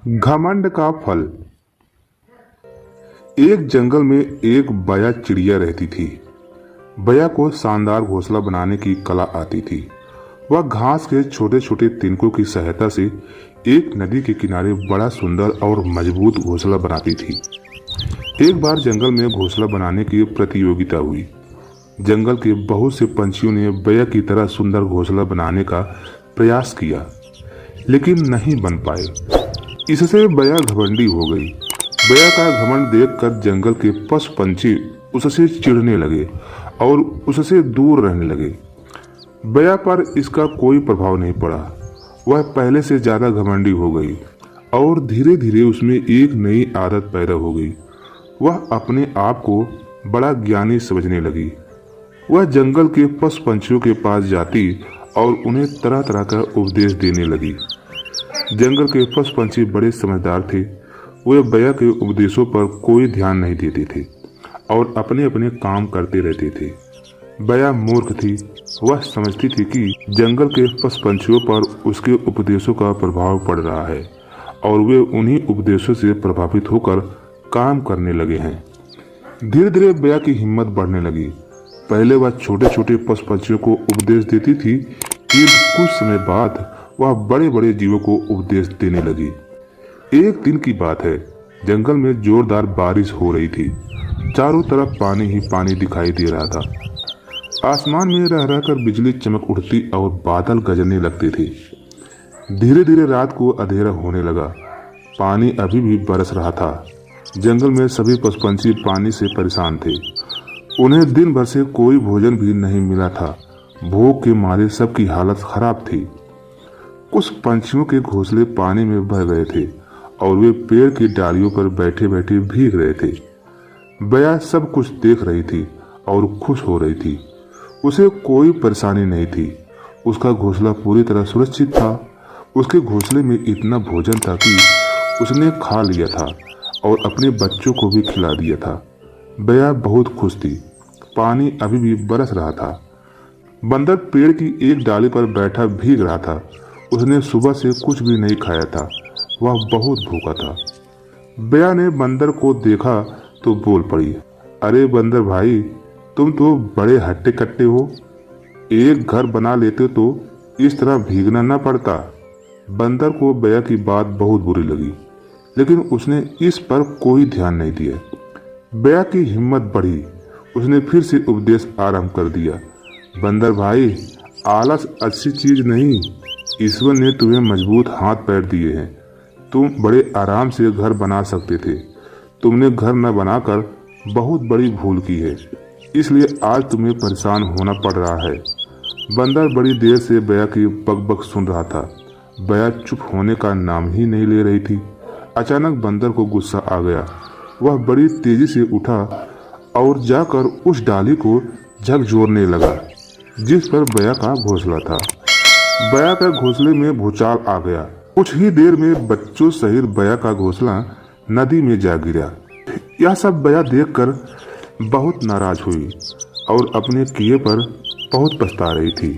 घमंड का फल। एक जंगल में एक बया चिड़िया रहती थी। बया को शानदार घोंसला बनाने की कला आती थी। वह घास के छोटे छोटे तिनकों की सहायता से एक नदी के किनारे बड़ा सुंदर और मजबूत घोंसला बनाती थी। एक बार जंगल में घोंसला बनाने की प्रतियोगिता हुई। जंगल के बहुत से पंछियों ने बया की तरह सुंदर घोंसला बनाने का प्रयास किया, लेकिन नहीं बन पाए। इससे बया घमंडी हो गई। बया का घमंड देखकर जंगल के पशु पंछी उससे चिढ़ने लगे और उससे दूर रहने लगे। बया पर इसका कोई प्रभाव नहीं पड़ा। वह पहले से ज्यादा घमंडी हो गई और धीरे धीरे उसमें एक नई आदत पैदा हो गई। वह अपने आप को बड़ा ज्ञानी समझने लगी। वह जंगल के पशु पंछियों के पास जाती और उन्हें तरह तरह का उपदेश देने लगी। जंगल के पशु पंछी बड़े समझदार थे। वे बया के उपदेशों पर कोई ध्यान नहीं देते थे और अपने अपने काम करते रहते थे। बया मूर्ख थी। वह समझती थी कि जंगल के पशु पंछियों पर उसके उपदेशों का प्रभाव पड़ रहा है और वे उन्हीं उपदेशों से प्रभावित होकर काम करने लगे हैं। धीरे धीरे बया की हिम्मत बढ़ने लगी। पहले वह छोटे छोटे पशु पंछियों को उपदेश देती थी कि कुछ समय बाद वह बड़े बड़े जीवों को उपदेश देने लगी। एक दिन की बात है, जंगल में जोरदार बारिश हो रही थी। चारों तरफ पानी ही पानी दिखाई दे रहा था। आसमान में रह रहकर बिजली चमक उठती और बादल गरजने लगते थे। धीरे धीरे रात को अंधेरा होने लगा। पानी अभी भी बरस रहा था। जंगल में सभी पशु पंछी पानी से परेशान थे। उन्हें दिन भर से कोई भोजन भी नहीं मिला था। भूख के मारे सबकी हालत खराब थी। कुछ पंछियों के घोंसले पानी में बह गए थे और वे पेड़ की डालियों पर बैठे बैठे भीग रहे थे। बया सब कुछ देख रही थी और खुश हो रही थी। उसे कोई परेशानी नहीं थी। उसका घोंसला पूरी तरह सुरक्षित था। उसके घोंसले में इतना भोजन था कि उसने खा लिया था और अपने बच्चों को भी खिला दिया था। बया बहुत खुश थी। पानी अभी भी बरस रहा था। बंदर पेड़ की एक डाली पर बैठा भीग रहा था। उसने सुबह से कुछ भी नहीं खाया था। वह बहुत भूखा था। बया ने बंदर को देखा तो बोल पड़ी, अरे बंदर भाई, तुम तो बड़े हट्टे कट्टे हो। एक घर बना लेते तो इस तरह भीगना न पड़ता। बंदर को बया की बात बहुत बुरी लगी, लेकिन उसने इस पर कोई ध्यान नहीं दिया। बया की हिम्मत बढ़ी। उसने फिर से उपदेश आरंभ कर दिया, बंदर भाई, आलस अच्छी चीज नहीं। ईश्वर ने तुम्हें मजबूत हाथ पैर दिए हैं। तुम बड़े आराम से घर बना सकते थे। तुमने घर न बनाकर बहुत बड़ी भूल की है, इसलिए आज तुम्हें परेशान होना पड़ रहा है। बंदर बड़ी देर से बया की बकबक सुन रहा था। बया चुप होने का नाम ही नहीं ले रही थी। अचानक बंदर को गुस्सा आ गया। वह बड़ी तेजी से उठा और जाकर उस डाली को झकझोरने लगा जिस पर बया का घोंसला था। बया का घोंसले में भूचाल आ गया। कुछ ही देर में बच्चों सहित बया का घोंसला नदी में जा गिरा। यह सब बया देखकर बहुत नाराज हुई और अपने किए पर बहुत पछता रही थी।